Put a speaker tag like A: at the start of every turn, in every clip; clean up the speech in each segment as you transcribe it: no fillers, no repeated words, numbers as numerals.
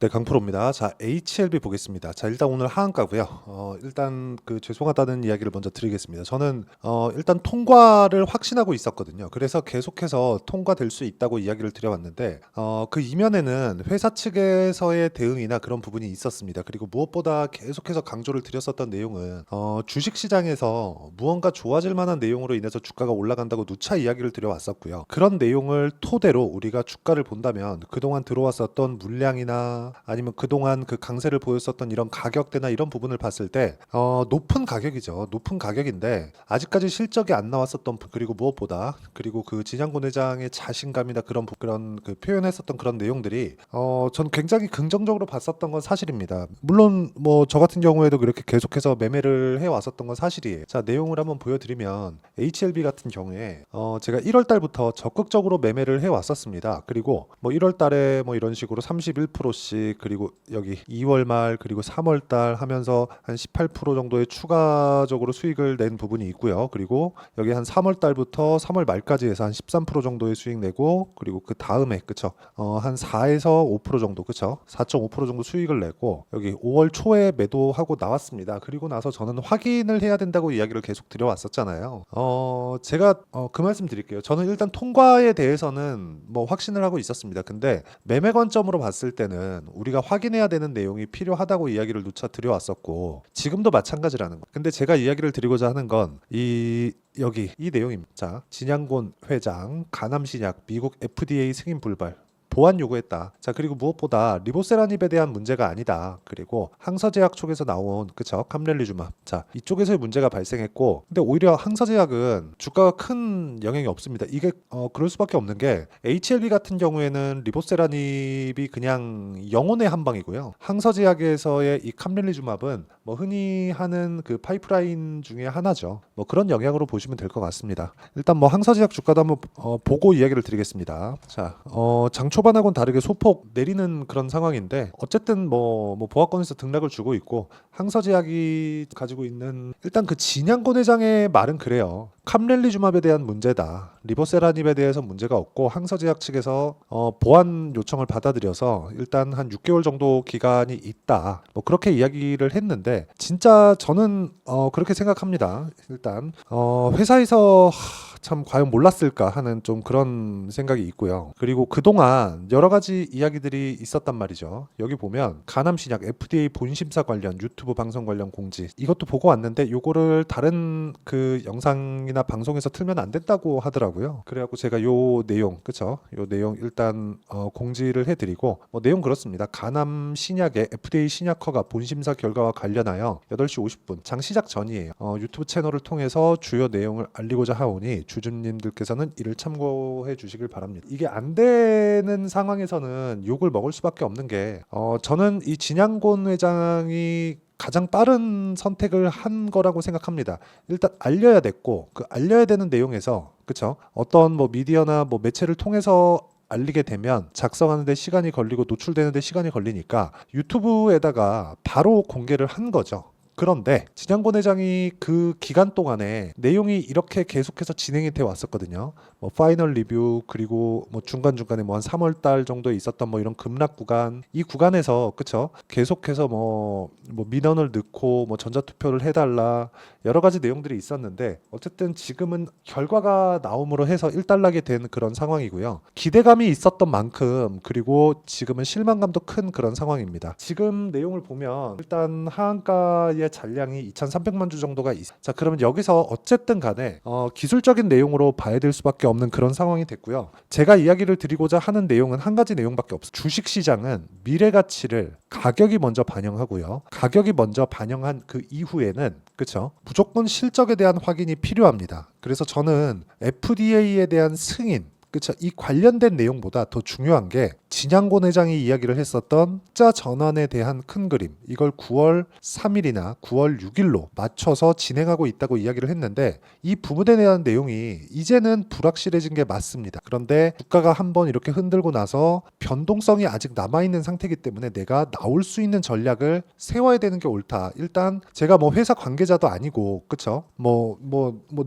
A: 네, 강프로입니다. 자, HLB 보겠습니다. 자, 일단 오늘 하한가고요. 일단 죄송하다는 이야기를 먼저 드리겠습니다. 저는 일단 통과를 확신하고 있었거든요. 그래서 계속해서 통과될 수 있다고 이야기를 드려왔는데 그 이면에는 회사 측에서의 대응이나 그런 부분이 있었습니다. 그리고 무엇보다 계속해서 강조를 드렸었던 내용은 주식 시장에서 무언가 좋아질 만한 내용으로 인해서 주가가 올라간다고 누차 이야기를 드려왔었고요. 그런 내용을 토대로 우리가 주가를 본다면 그동안 들어왔었던 물량이나 아니면 그동안 그 강세를 보였었던 이런 가격대나 이런 부분을 봤을 때 높은 가격이죠. 높은 가격인데 아직까지 실적이 안 나왔었던 그리고 무엇보다 그리고 그 진양곤 회장의 자신감이나 그런 그 표현했었던 그런 내용들이 전 굉장히 긍정적으로 봤었던 건 사실입니다. 물론 뭐 저 같은 경우에도 그렇게 계속해서 매매를 해 왔었던 건 사실이에요. 자, 내용을 한번 보여드리면 HLB 같은 경우에 제가 1월 달부터 적극적으로 매매를 해 왔었습니다. 그리고 뭐 1월 달에 뭐 이런 식으로 31%씩 그리고 여기 2월 말 그리고 3월 달 하면서 한 18% 정도의 추가적으로 수익을 낸 부분이 있고요. 그리고 여기 한 3월 달부터 3월 말까지 해서 한 13% 정도의 수익 내고 그리고 그 다음에 그쵸 한 4에서 5% 정도 그쵸 4.5% 정도 수익을 내고 여기 5월 초에 매도하고 나왔습니다. 그리고 나서 저는 확인을 해야 된다고 이야기를 계속 드려왔었잖아요. 제가 그 말씀 드릴게요. 저는 일단 통과에 대해서는 뭐 확신을 하고 있었습니다. 근데 매매 관점으로 봤을 때는 우리가 확인해야 되는 내용이 필요하다고 이야기를 누차 드려왔었고 지금도 마찬가지라는 거. 근데 제가 이야기를 드리고자 하는 건 여기 이 내용입니다. 자, 진양곤 회장 간암신약 미국 FDA 승인 불발 보안 요구했다. 자, 그리고 무엇보다 리보세라닙에 대한 문제가 아니다. 그리고 항서제약 쪽에서 나온 그쵸 캄렐리주마. 자, 이쪽에서의 문제가 발생했고, 근데 오히려 항서제약은 주가가 큰 영향이 없습니다. 이게 그럴 수밖에 없는 게 HLB 같은 경우에는 리보세라닙이 그냥 영혼의 한 방이고요. 항서제약에서의 이 캄렐리주마는 뭐 흔히 하는 그 파이프라인 중에 하나죠. 뭐 그런 영향으로 보시면 될 것 같습니다. 일단 뭐 항서제약 주가도 한번 보고 이야기를 드리겠습니다. 자, 장 초반하고는 다르게 소폭 내리는 그런 상황인데 어쨌든 뭐 보합권에서 등락을 주고 있고 항서제약이 가지고 있는 일단 그 진양곤 회장의 말은 그래요. 캄렐리주맙에 대한 문제다. 리보세라닙에 대해서 문제가 없고 항서제약 측에서 보완 요청을 받아들여서 일단 한 6개월 정도 기간이 있다. 뭐 그렇게 이야기를 했는데 진짜 저는 그렇게 생각합니다. 일단 회사에서 참 과연 몰랐을까 하는 좀 그런 생각이 있고요. 그리고 그동안 여러 가지 이야기들이 있었단 말이죠. 여기 보면 간암신약 FDA 본심사 관련 유튜브 방송 관련 공지 이것도 보고 왔는데 요거를 다른 그 영상이나 방송에서 틀면 안 된다고 하더라고요. 그래갖고 제가 요 내용 그쵸? 요 내용 일단 공지를 해드리고 뭐 내용 그렇습니다. 간암신약의 FDA 신약허가 본심사 결과와 관련하여 8시 50분 장 시작 전이에요. 유튜브 채널을 통해서 주요 내용을 알리고자 하오니 주주님들께서는 이를 참고해 주시길 바랍니다. 이게 안 되는 상황에서는 욕을 먹을 수밖에 없는 게 저는 이 진양곤 회장이 가장 빠른 선택을 한 거라고 생각합니다. 일단 알려야 됐고 그 알려야 되는 내용에서 그쵸? 어떤 뭐 미디어나 뭐 매체를 통해서 알리게 되면 작성하는데 시간이 걸리고 노출되는데 시간이 걸리니까 유튜브에다가 바로 공개를 한 거죠. 그런데 진양곤 회장이 그 기간 동안에 내용이 이렇게 계속해서 진행이 돼 왔었거든요. 뭐 파이널 리뷰 그리고 뭐 중간중간에 뭐 한 3월 달 정도에 있었던 뭐 이런 급락 구간 이 구간에서 그쵸 계속해서 뭐 민원을 넣고 뭐 전자투표를 해달라 여러 가지 내용들이 있었는데 어쨌든 지금은 결과가 나옴으로 해서 일단락이 된 그런 상황이고요. 기대감이 있었던 만큼 그리고 지금은 실망감도 큰 그런 상황입니다. 지금 내용을 보면 일단 하한가의 잔량이 2,300만 주 정도가 있어. 자, 그러면 여기서 어쨌든 간에 기술적인 내용으로 봐야 될 수밖에 없는 그런 상황이 됐고요. 제가 이야기를 드리고자 하는 내용은 한 가지 내용밖에 없어요. 주식 시장은 미래 가치를 가격이 먼저 반영하고요. 가격이 먼저 반영한 그 이후에는 그렇죠? 무조건 실적에 대한 확인이 필요합니다. 그래서 저는 FDA에 대한 승인 그렇죠. 이 관련된 내용보다 더 중요한 게 진양곤 회장이 이야기를 했었던 자 전환에 대한 큰 그림 이걸 9월 3일이나 9월 6일로 맞춰서 진행하고 있다고 이야기를 했는데 이 부분에 대한 내용이 이제는 불확실해진 게 맞습니다. 그런데 주가가 한번 이렇게 흔들고 나서 변동성이 아직 남아있는 상태이기 때문에 내가 나올 수 있는 전략을 세워야 되는 게 옳다. 일단 제가 뭐 회사 관계자도 아니고 그쵸? 뭐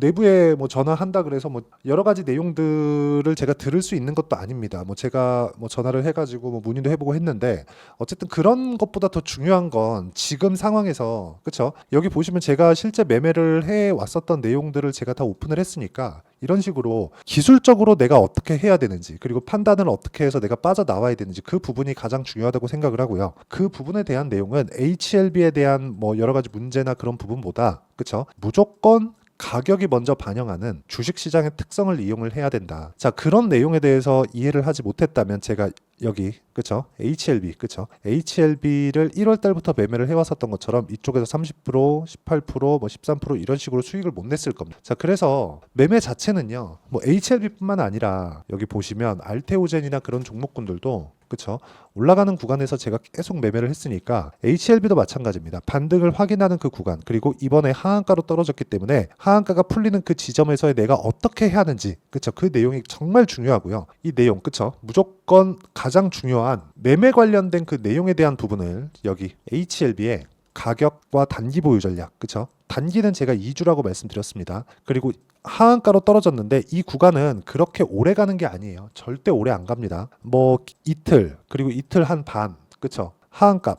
A: 내부에 뭐 전화한다 그래서 뭐 여러 가지 내용들을 제가 들을 수 있는 것도 아닙니다. 뭐 제가 뭐 전화를 해가지고 뭐 문의도 해보고 했는데 어쨌든 그런 것보다 더 중요한 건 지금 상황에서 그쵸? 여기 보시면 제가 실제 매매를 해 왔었던 내용들을 제가 다 오픈을 했으니까 이런 식으로 기술적으로 내가 어떻게 해야 되는지 그리고 판단을 어떻게 해서 내가 빠져나와야 되는지 그 부분이 가장 중요하다고 생각을 하고요. 그 부분에 대한 내용은 HLB에 대한 뭐 여러 가지 문제나 그런 부분보다 그쵸? 무조건 가격이 먼저 반영하는 주식시장의 특성을 이용을 해야 된다. 자, 그런 내용에 대해서 이해를 하지 못했다면 제가 여기 그쵸? HLB 그쵸? HLB를 1월 달부터 매매를 해왔었던 것처럼 이쪽에서 30%, 18%, 뭐 13% 이런 식으로 수익을 못 냈을 겁니다. 자, 그래서 매매 자체는요. 뭐 HLB뿐만 아니라 여기 보시면 알테오젠이나 그런 종목군들도 그쵸? 올라가는 구간에서 제가 계속 매매를 했으니까 HLB도 마찬가지입니다. 반등을 확인하는 그 구간 그리고 이번에 하한가로 떨어졌기 때문에 하한가가 풀리는 그 지점에서의 내가 어떻게 해야 하는지 그쵸? 그 내용이 정말 중요하고요. 이 내용 그쵸? 무조건 가장 중요한 매매 관련된 그 내용에 대한 부분을 여기 HLB의 가격과 단기 보유 전략 그쵸? 단기는 제가 2주라고 말씀드렸습니다. 그리고 하한가로 떨어졌는데 이 구간은 그렇게 오래 가는 게 아니에요. 절대 오래 안 갑니다. 뭐 이틀 그리고 이틀 한 반 그쵸? 하한가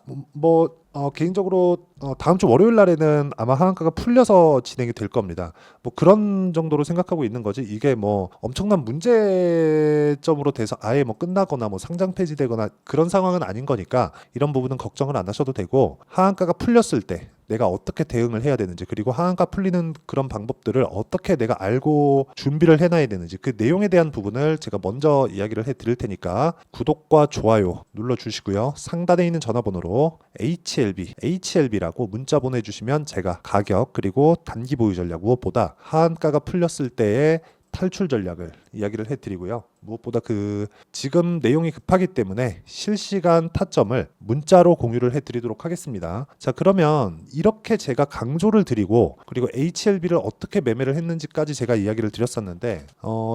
A: 개인적으로 다음 주 월요일 날에는 아마 하한가가 풀려서 진행이 될 겁니다. 뭐 그런 정도로 생각하고 있는 거지 이게 뭐 엄청난 문제점으로 돼서 아예 뭐 끝나거나 뭐 상장 폐지되거나 그런 상황은 아닌 거니까 이런 부분은 걱정을 안 하셔도 되고 하한가가 풀렸을 때 내가 어떻게 대응을 해야 되는지 그리고 하한가 풀리는 그런 방법들을 어떻게 내가 알고 준비를 해놔야 되는지 그 내용에 대한 부분을 제가 먼저 이야기를 해드릴 테니까 구독과 좋아요 눌러주시고요. 상단에 있는 전화번호로 HLB라고 문자 보내주시면 제가 가격 그리고 단기 보유 전략 무엇보다 하한가가 풀렸을 때의 탈출 전략을 이야기를 해드리고요. 무엇보다 지금 내용이 급하기 때문에 실시간 타점을 문자로 공유를 해드리도록 하겠습니다. 자, 그러면 이렇게 제가 강조를 드리고 그리고 HLB를 어떻게 매매를 했는지까지 제가 이야기를 드렸었는데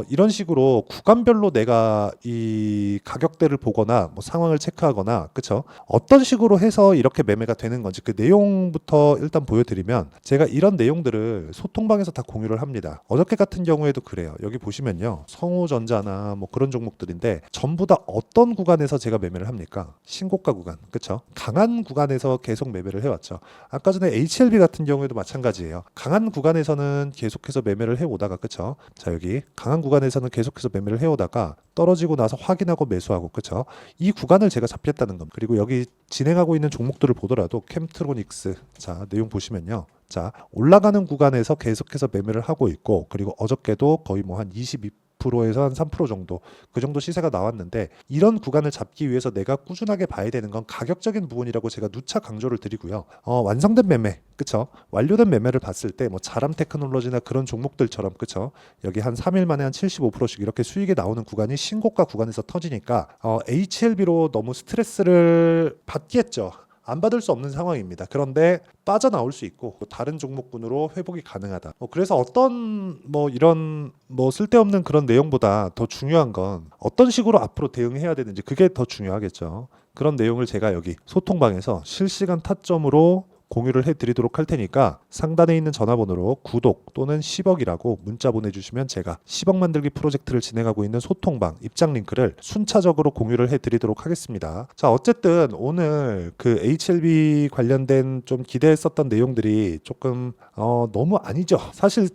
A: 이런 식으로 구간별로 내가 이 가격대를 보거나 뭐 상황을 체크하거나 그쵸? 어떤 식으로 해서 이렇게 매매가 되는 건지 그 내용부터 일단 보여드리면 제가 이런 내용들을 소통방에서 다 공유를 합니다. 어저께 같은 경우에도 그래요. 여기 보시면요. 성우전자나 뭐 그런 종목들인데 전부 다 어떤 구간에서 제가 매매를 합니까? 신고가 구간, 그렇죠? 강한 구간에서 계속 매매를 해왔죠. 아까 전에 HLB 같은 경우에도 마찬가지예요. 강한 구간에서는 계속해서 매매를 해오다가 그렇죠? 자, 여기 강한 구간에서는 계속해서 매매를 해오다가 떨어지고 나서 확인하고 매수하고 그렇죠? 이 구간을 제가 잡겠다는 겁니다. 그리고 여기 진행하고 있는 종목들을 보더라도 캠트로닉스 자 내용 보시면요. 자 올라가는 구간에서 계속해서 매매를 하고 있고 그리고 어저께도 거의 뭐 한 22%에서 한 3% 정도 그 정도 시세가 나왔는데 이런 구간을 잡기 위해서 내가 꾸준하게 봐야 되는 건 가격적인 부분이라고 제가 누차 강조를 드리고요. 완성된 매매 그쵸? 완료된 매매를 봤을 때 뭐 자람 테크놀로지나 그런 종목들처럼 그쵸? 여기 한 3일 만에 한 75%씩 이렇게 수익이 나오는 구간이 신고가 구간에서 터지니까 HLB로 너무 스트레스를 받겠죠. 안 받을 수 없는 상황입니다. 그런데 빠져나올 수 있고 다른 종목군으로 회복이 가능하다. 그래서 어떤 뭐 이런 뭐 쓸데없는 그런 내용보다 더 중요한 건 어떤 식으로 앞으로 대응해야 되는지 그게 더 중요하겠죠. 그런 내용을 제가 여기 소통방에서 실시간 타점으로 공유를 해드리도록 할 테니까 상단에 있는 전화번호로 구독 또는 10억이라고 문자 보내주시면 제가 10억 만들기 프로젝트를 진행하고 있는 소통방 입장 링크를 순차적으로 공유를 해드리도록 하겠습니다. 자 어쨌든 오늘 그 HLB 관련된 좀 기대했었던 내용들이 조금 너무 아니죠. 사실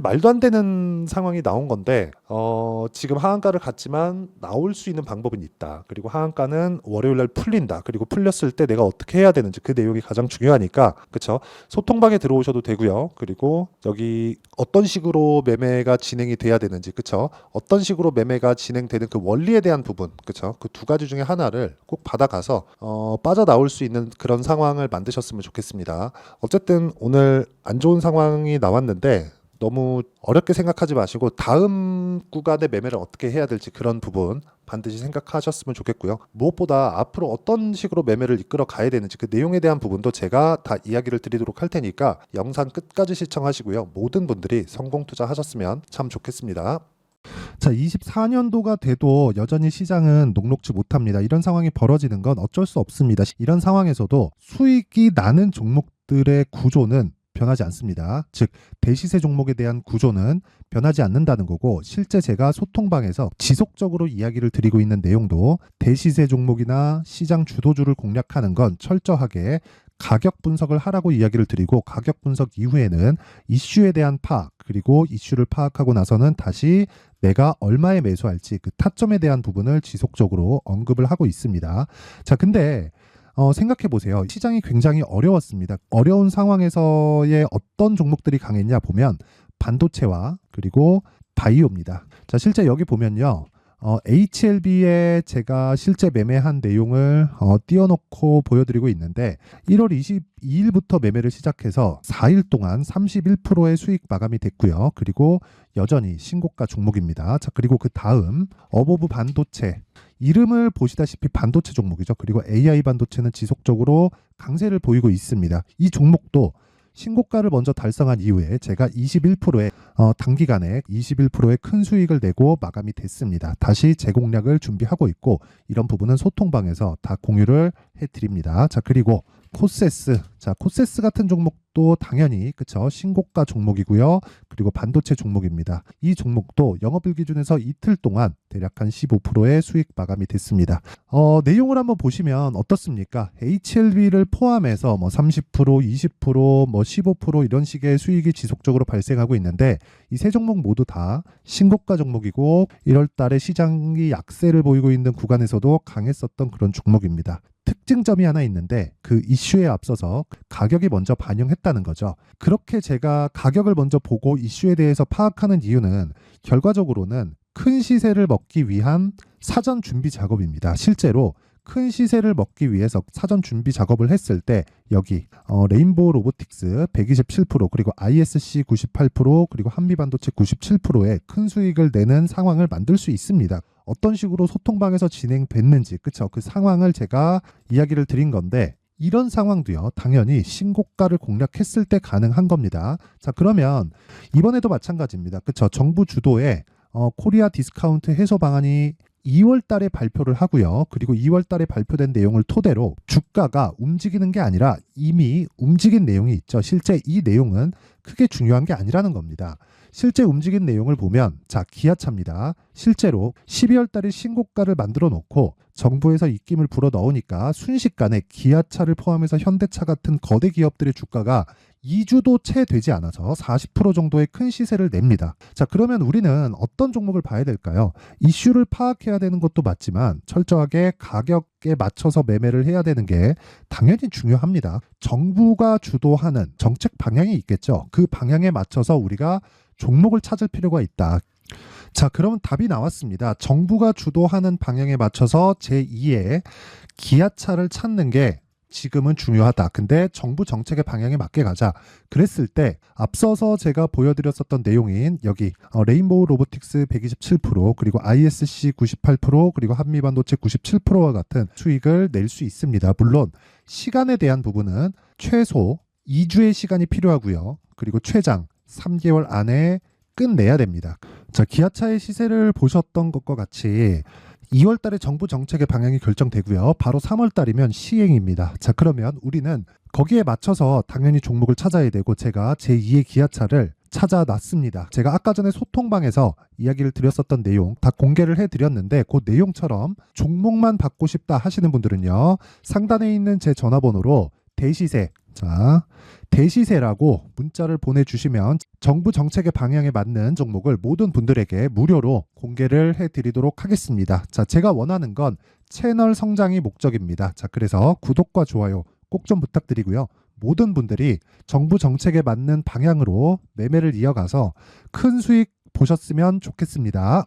A: 말도 안 되는 상황이 나온 건데 지금 하한가를 갔지만 나올 수 있는 방법은 있다. 그리고 하한가는 월요일날 풀린다. 그리고 풀렸을 때 내가 어떻게 해야 되는지 그 내용이 가장 중요하니까 그쵸? 소통방에 들어오셔도 되고요. 그리고 여기 어떤 식으로 매매가 진행이 돼야 되는지 그쵸? 어떤 식으로 매매가 진행되는 그 원리에 대한 부분 그쵸? 그 두 가지 중에 하나를 꼭 받아가서 빠져나올 수 있는 그런 상황을 만드셨으면 좋겠습니다. 어쨌든 오늘 안 좋은 상황이 나왔는데 너무 어렵게 생각하지 마시고 다음 구간의 매매를 어떻게 해야 될지 그런 부분 반드시 생각하셨으면 좋겠고요. 무엇보다 앞으로 어떤 식으로 매매를 이끌어 가야 되는지 그 내용에 대한 부분도 제가 다 이야기를 드리도록 할 테니까 영상 끝까지 시청하시고요. 모든 분들이 성공 투자하셨으면 참 좋겠습니다. 자, 24년도가 돼도 여전히 시장은 녹록지 못합니다. 이런 상황이 벌어지는 건 어쩔 수 없습니다. 이런 상황에서도 수익이 나는 종목들의 구조는
B: 변하지 않습니다. 즉 대시세 종목에 대한 구조는 변하지 않는다는 거고, 실제 제가 소통방에서 지속적으로 이야기를 드리고 있는 내용도 대시세 종목이나 시장 주도주를 공략하는 건 철저하게 가격 분석을 하라고 이야기를 드리고, 가격 분석 이후에는 이슈에 대한 파악, 그리고 이슈를 파악하고 나서는 다시 내가 얼마에 매수할지 그 타점에 대한 부분을 지속적으로 언급을 하고 있습니다. 자, 근데 생각해 보세요. 시장이 굉장히 어려웠습니다. 어려운 상황에서의 어떤 종목들이 강했냐 보면 반도체와 그리고 바이오입니다. 자, 실제 여기 보면요. HLB에 제가 실제 매매한 내용을 띄워놓고 보여드리고 있는데, 1월 22일부터 매매를 시작해서 4일 동안 31%의 수익 마감이 됐고요. 그리고 여전히 신고가 종목입니다. 자, 그리고 그 다음 어보브 반도체, 이름을 보시다시피 반도체 종목이죠. 그리고 AI 반도체는 지속적으로 강세를 보이고 있습니다. 이 종목도 신고가를 먼저 달성한 이후에 제가 21%의 단기간에 21%의 큰 수익을 내고 마감이 됐습니다. 다시 재공략을 준비하고 있고, 이런 부분은 소통방에서 다 공유를 해드립니다. 자, 그리고 코세스. 자, 코세스 같은 종목도 당연히 그쵸, 신고가 종목이고요. 그리고 반도체 종목입니다. 이 종목도 영업일 기준에서 이틀 동안 대략 한 15%의 수익 마감이 됐습니다. 내용을 한번 보시면 어떻습니까? HLB를 포함해서 뭐 30%, 20%, 뭐 15% 이런 식의 수익이 지속적으로 발생하고 있는데, 이 세 종목 모두 다 신고가 종목이고 1월 달에 시장이 약세를 보이고 있는 구간에서도 강했었던 그런 종목입니다. 특징점이 하나 있는데, 그 이슈에 앞서서 가격이 먼저 반영했다는 거죠. 그렇게 제가 가격을 먼저 보고 이슈에 대해서 파악하는 이유는 결과적으로는 큰 시세를 먹기 위한 사전 준비 작업입니다. 실제로 큰 시세를 먹기 위해서 사전 준비 작업을 했을 때 여기 레인보우 로보틱스 127%, 그리고 ISC 98%, 그리고 한미반도체 97%의 큰 수익을 내는 상황을 만들 수 있습니다. 어떤 식으로 소통방에서 진행됐는지, 그쵸? 그 상황을 제가 이야기를 드린 건데, 이런 상황도요, 당연히 신고가를 공략했을 때 가능한 겁니다. 자, 그러면 이번에도 마찬가지입니다. 그쵸? 정부 주도의 코리아 디스카운트 해소 방안이 2월 달에 발표를 하고요. 그리고 2월 달에 발표된 내용을 토대로 주가가 움직이는 게 아니라 이미 움직인 내용이 있죠. 실제 이 내용은 크게 중요한 게 아니라는 겁니다. 실제 움직인 내용을 보면, 자, 기아차입니다. 실제로 12월 달에 신고가를 만들어 놓고 정부에서 입김을 불어 넣으니까 순식간에 기아차를 포함해서 현대차 같은 거대 기업들의 주가가 2주도 채 되지 않아서 40% 정도의 큰 시세를 냅니다. 자, 그러면 우리는 어떤 종목을 봐야 될까요? 이슈를 파악해야 되는 것도 맞지만 철저하게 가격에 맞춰서 매매를 해야 되는 게 당연히 중요합니다. 정부가 주도하는 정책 방향이 있겠죠. 그 방향에 맞춰서 우리가 종목을 찾을 필요가 있다. 자, 그러면 답이 나왔습니다. 정부가 주도하는 방향에 맞춰서 제2의 기아차를 찾는 게 지금은 중요하다. 근데 정부 정책의 방향에 맞게 가자. 그랬을 때 앞서서 제가 보여드렸었던 내용인 여기 레인보우 로보틱스 127%, 그리고 ISC 98%, 그리고 한미반도체 97%와 같은 수익을 낼 수 있습니다. 물론 시간에 대한 부분은 최소 2주의 시간이 필요하고요. 그리고 최장 3개월 안에 끝내야 됩니다. 자, 기아차의 시세를 보셨던 것과 같이 2월 달에 정부 정책의 방향이 결정되고요. 바로 3월 달이면 시행입니다. 자, 그러면 우리는 거기에 맞춰서 당연히 종목을 찾아야 되고, 제가 제2의 기아차를 찾아놨습니다. 제가 아까 전에 소통방에서 이야기를 드렸었던 내용 다 공개를 해드렸는데, 그 내용처럼 종목만 받고 싶다 하시는 분들은요, 상단에 있는 제 전화번호로 대시세, 자, 대시세라고 문자를 보내주시면 정부 정책의 방향에 맞는 종목을 모든 분들에게 무료로 공개를 해드리도록 하겠습니다. 자, 제가 원하는 건 채널 성장이 목적입니다. 자, 그래서 구독과 좋아요 꼭 좀 부탁드리고요. 모든 분들이 정부 정책에 맞는 방향으로 매매를 이어가서 큰 수익 보셨으면 좋겠습니다.